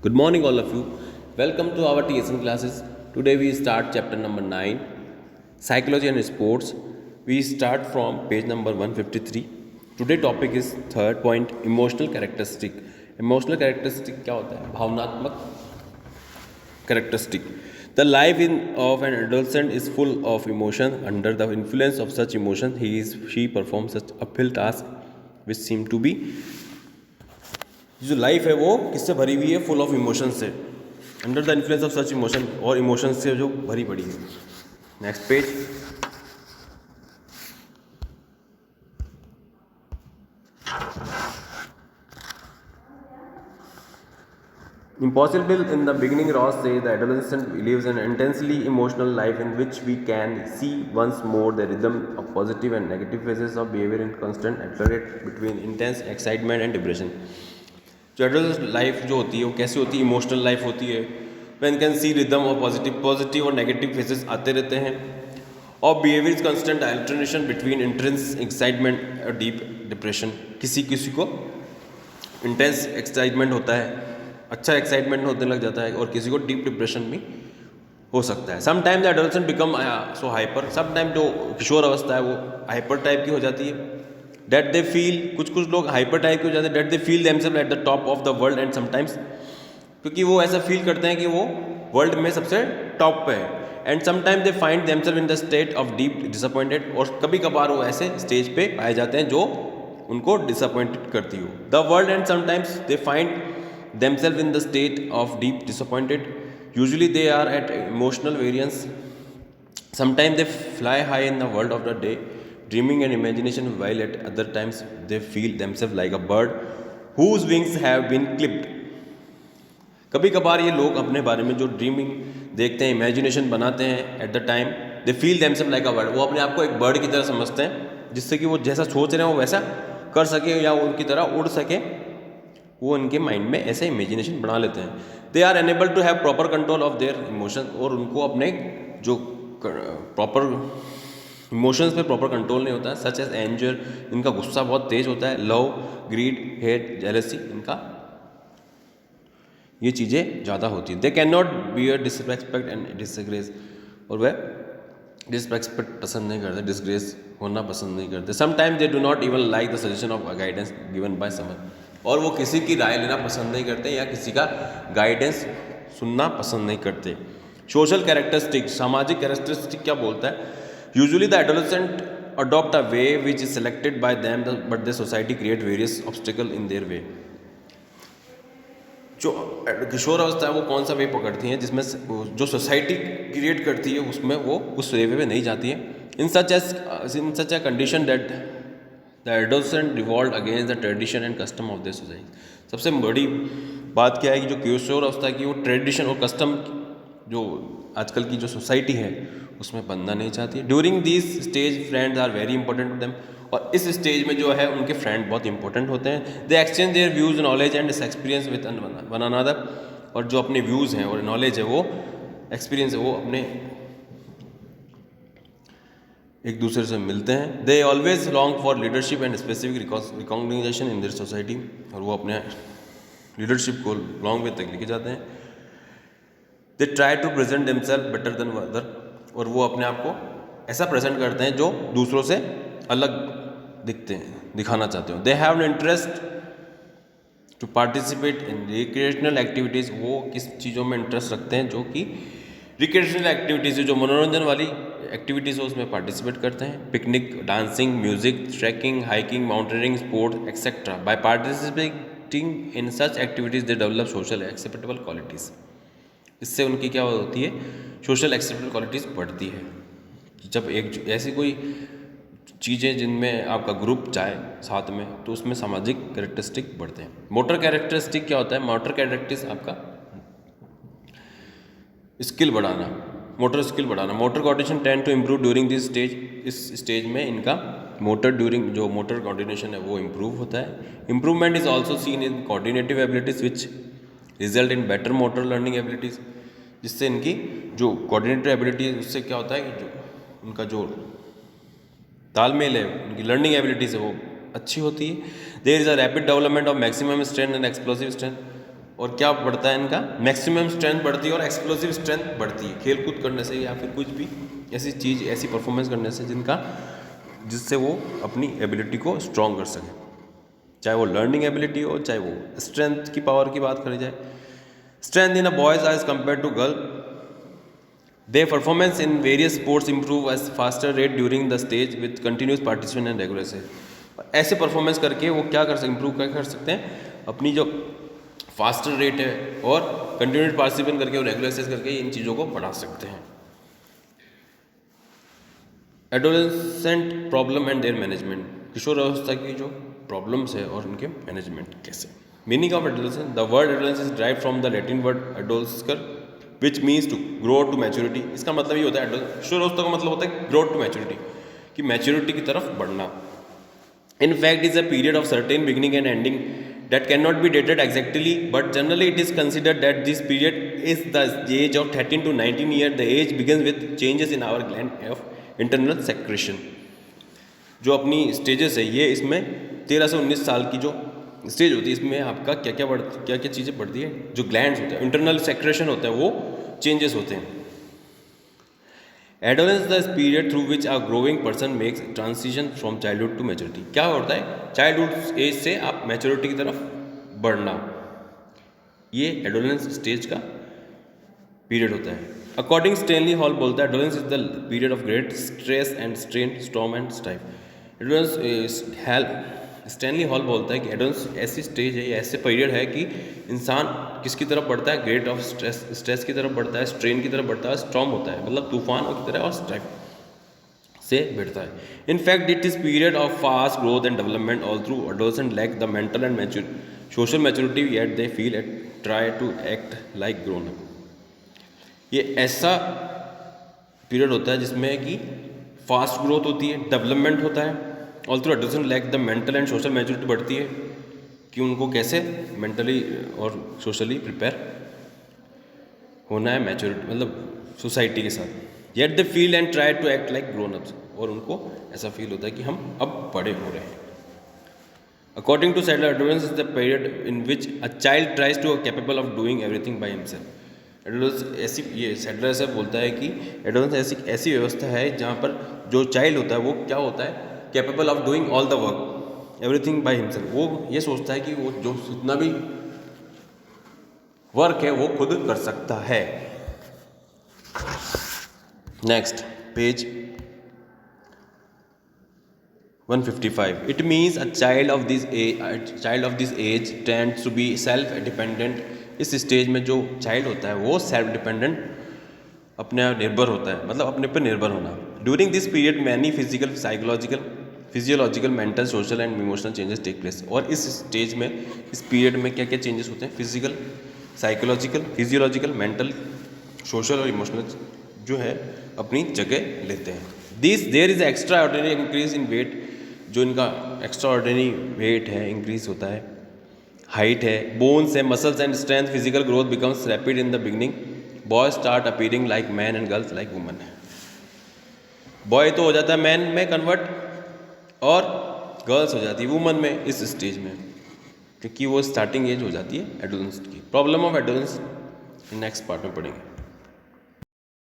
Good morning, all of you. Welcome to our TSN classes. Today we start chapter number 9, Psychology and Sports. We start from page number 153. Today topic is third point, emotional characteristic. Emotional characteristic क्या होता है? भावनात्मक characteristic. The life of an adolescent is full of emotion. Under the influence of such emotion, she performs such uphill tasks which seem to be जो life है वो किससे भरी हुई है? फुल ऑफ इमोशन से. Under the influence of such emotion, और emotion से जो भरी पड़ी है. Next page. Impossible in the beginning, Ross says the adolescent lives an intensely emotional life in which we can see once more the rhythm of positive and negative phases of behavior in constant accelerate between intense excitement and depression. जो adult life जो होती है वो कैसी होती है? Emotional life होती है. वैन कैन सी रिदम और पॉजिटिव और नेगेटिव फेजेस आते रहते हैं. और behaviour is constant alternation between intense excitement और डीप डिप्रेशन. किसी किसी को इंटेंस एक्साइटमेंट होता है, अच्छा एक्साइटमेंट होने लग जाता है, और किसी को डीप डिप्रेशन भी हो सकता है. Sometime the adolescent become so hyper. Sometime जो किशोर अवस्था है वो हाइपर टाइप की हो जाती है. डेट दे फील, कुछ लोग हाइपर टाइप के हो जाते हैं. That they feel themselves at the top of the world and sometimes, क्योंकि वो ऐसा फील करते हैं कि वो वर्ल्ड में सबसे टॉप पे है. And sometime they find themselves in the state of deep disappointed, और कभी कभार वो ऐसे स्टेज पे पाए जाते हैं जो उनको डिसअपॉइंटेड करती हो. The world and sometimes they find themselves in the state of deep disappointed. Usually they are at emotional variance. Sometime they fly high in the world of the day, dreaming and imagination, while at other times they feel themselves like a bird whose wings have been clipped. कभी कभार ये लोग अपने बारे में जो dreaming देखते हैं, इमेजिनेशन बनाते हैं, at the time they feel themselves like a bird. वो अपने आप को एक बर्ड की तरह समझते हैं, जिससे कि वो जैसा सोच रहे हैं वो वैसा कर सके या उनकी तरह उड़ सके. वो उनके माइंड में ऐसे इमेजिनेशन बना लेते हैं. They are unable to have proper control of their emotion, और उनको अपने जो प्रॉपर इमोशंस पे प्रॉपर कंट्रोल नहीं होता है. सच एज एंजर, इनका गुस्सा बहुत तेज होता है. लव, ग्रीड, हेट, जेलसी, इनका ये चीज़ें ज़्यादा होती हैं. They can not bear disrespect and disgrace, और वह डिसरेस्पेक्ट पसंद नहीं करते, डिसग्रेस होना पसंद नहीं करते. Sometime they do not even like the suggestion of guidance given by someone, और वो किसी की राय लेना पसंद नहीं करते या किसी का गाइडेंस सुनना पसंद नहीं करते. सोशल कैरेक्टरिस्टिक, सामाजिक कैरेक्टरिस्टिक क्या बोलता है? Usually the adolescent adopt a way which is selected by them, but the society create various obstacles in their way. जो किशोर अवस्था है वो कौन सा वे पकड़ती हैं जिसमें जो सोसाइटी क्रिएट करती है उसमें वो उस वे में नहीं जाती है. In such a condition that the adolescent revolt against the tradition and custom of the society. सबसे बड़ी बात क्या है कि जो किशोर अवस्था की वो ट्रेडिशन और कस्टम जो आजकल की जो सोसाइटी है उसमें बनना नहीं चाहती है. During this stage friends are very important to them, और इस स्टेज में जो है उनके फ्रेंड बहुत इंपॉर्टेंट होते हैं. दे exchange there views, knowledge and experience with one another, और जो अपने व्यूज़ हैं और नॉलेज है वो एक्सपीरियंस है वो अपने एक दूसरे से मिलते हैं. They always long for leadership and specific recognition in their society, और वो अपने लीडरशिप को लॉन्ग वे तक लेके जाते हैं. They try to present themselves better than other, और वो अपने आप को ऐसा प्रेजेंट करते हैं जो दूसरों से अलग दिखते हैं, दिखाना चाहते हो. They have an interest to participate in recreational activities. वो किस चीज़ों में इंटरेस्ट रखते हैं? जो कि रिक्रिएशनल एक्टिविटीज़, जो मनोरंजन वाली एक्टिविटीज़ हो उसमें पार्टिसिपेट करते हैं. Picnic, dancing, music, trekking, hiking, mountaineering, sports etcetera. By participating in such activities they develop social acceptable qualities. इससे उनकी क्या होती है? सोशल एक्सेप्टेबल क्वालिटीज़ बढ़ती है. जब एक ऐसी कोई चीज़ें जिनमें आपका ग्रुप जाए साथ में, तो उसमें सामाजिक कैरेक्टरिस्टिक बढ़ते हैं. मोटर कैरेक्टरिस्टिक क्या होता है? मोटर कैरेक्टरिस्टिक आपका स्किल बढ़ाना, मोटर स्किल बढ़ाना. Motor coordination tend to improve during this stage. इस स्टेज में इनका जो मोटर कोऑर्डिनेशन है वो इम्प्रूव होता है. Improvement is also seen in coordinative abilities which result in better motor learning abilities. जिससे इनकी जो कोऑर्डिनेटिव एबिलिटी है उससे क्या होता है कि जो उनका जो तालमेल है, उनकी लर्निंग एबिलिटीज़ है वो अच्छी होती है. There is a rapid development of maximum strength and explosive strength. और क्या बढ़ता है इनका, मैक्सिमम स्ट्रेंथ बढ़ती है और एक्सप्लोसिव स्ट्रेंथ बढ़ती है खेल कूद करने से या फिर कुछ भी ऐसी चीज़ ऐसी परफॉर्मेंस करने से जिससे वो अपनी एबिलिटी को स्ट्रॉन्ग कर सके, चाहे वो लर्निंग एबिलिटी हो चाहे वो स्ट्रेंथ की पावर की बात करी जाए। Strength in a boys age compare to girl, they performance in various sports improve as faster rate during the stage with continuous participation and regular से। ऐसे परफॉर्मेंस करके वो क्या कर सकते, इंप्रूव क्या कर सकते हैं, अपनी जो फास्टर रेट है और कंटिन्यूस पार्टिसिपेशन करके और रेगुलर एक्सरसाइज करके इन चीज़ों को बढ़ा सकते हैं। Adolescent problem and their management, किशोर अवस्था की जो प्रॉब्लम्स है और उनके मैनेजमेंट कैसे। Meaning of adolescence, the word adolescence is drive from the Latin word adolescere which means to grow to maturity. इसका मतलब ये होता है, किशोर अवस्था का मतलब होता है ग्रो टू मैच्योरिटी, कि मैच्योरिटी की तरफ बढ़ना। In fact is a period of certain beginning and ending that cannot be dated exactly, but generally it is considered that this period is the age of 13 to 19 years. The age begins with changes in our gland of internal secretion. जो अपनी stages है ये इसमें 13 से 19 साल की जो stage होती है इसमें आपका क्या क्या चीज़ें बढ़ती है, जो ग्लैंड्स होते हैं, इंटरनल सेक्रेशन होता है, वो चेंजेस होते हैं। Adolescence the period through which a growing person makes transition from childhood to maturity. क्या होता है, चाइल्डहुड एज से आप मैच्योरिटी की तरफ बढ़ना, ये एडोलेंस स्टेज का पीरियड होता है। अकॉर्डिंग स्टैनली हॉल बोलता है adolescence is the period of great stress and strain, storm and strife. Adolescence Stanley hall बोलता है कि एडोलेंस ऐसी स्टेज है, ऐसे पीरियड है कि इंसान किसकी तरफ बढ़ता है, ग्रेट ऑफ स्ट्रेस की तरफ बढ़ता है, स्ट्रेन की तरफ बढ़ता है, स्टॉर्म होता है मतलब तूफान की तरह, और स्ट्राइफ से बढ़ता है। In fact it is period of fast growth and development all through adolescent lack the mental and social maturity yet they feel at try to act like grown up. ये ऐसा पीरियड होता है जिसमें कि fast growth होती है, development होता है, all through adolescent lack the mental and social maturity बढ़ती है कि उनको कैसे मेंटली और सोशली प्रिपेयर होना है, मैच्योरिटी मतलब सोसाइटी के साथ। Yet they feel and try to act like grown ups, और उनको ऐसा फील होता है कि हम अब बड़े हो रहे हैं। According to Sadler, adolescence is the period in which a child tries to capable of doing everything by himself. Adolescence ऐसी, ये सैडलर से बोलता है कि एडोलेंस ऐसी व्यवस्था है जहाँ पर जो चाइल्ड होता है वो क्या होता है, capable of doing all the work everything by himself. वो ये सोचता है कि वो जो जितना भी वर्क है वो खुद कर सकता है। Next page 155, it means a child of this age tends to be self dependent. इस स्टेज में जो चाइल्ड होता है वो सेल्फ डिपेंडेंट, अपने निर्भर होता है, मतलब अपने पर निर्भर होना। During this period many physiological mental social and emotional changes take place. और इस स्टेज में, इस पीरियड में क्या क्या चेंजेस होते हैं, physical, psychological, physiological, mental, social और इमोशनल जो है अपनी जगह लेते हैं। There is extraordinary increase in weight, जो इनका एक्स्ट्रा ऑर्डिनरी वेट है इंक्रीज होता है, हाइट है, बोन्स है, muscles and strength, physical growth becomes rapid in the beginning. Boy start appearing like man and girls like woman. Boy तो हो जाता है मैन में कन्वर्ट और गर्ल्स हो जाती है वुमन में इस स्टेज में, क्योंकि वो स्टार्टिंग एज हो जाती है एडोलेंस की। Problem of adolescence next part में पढ़ेंगे।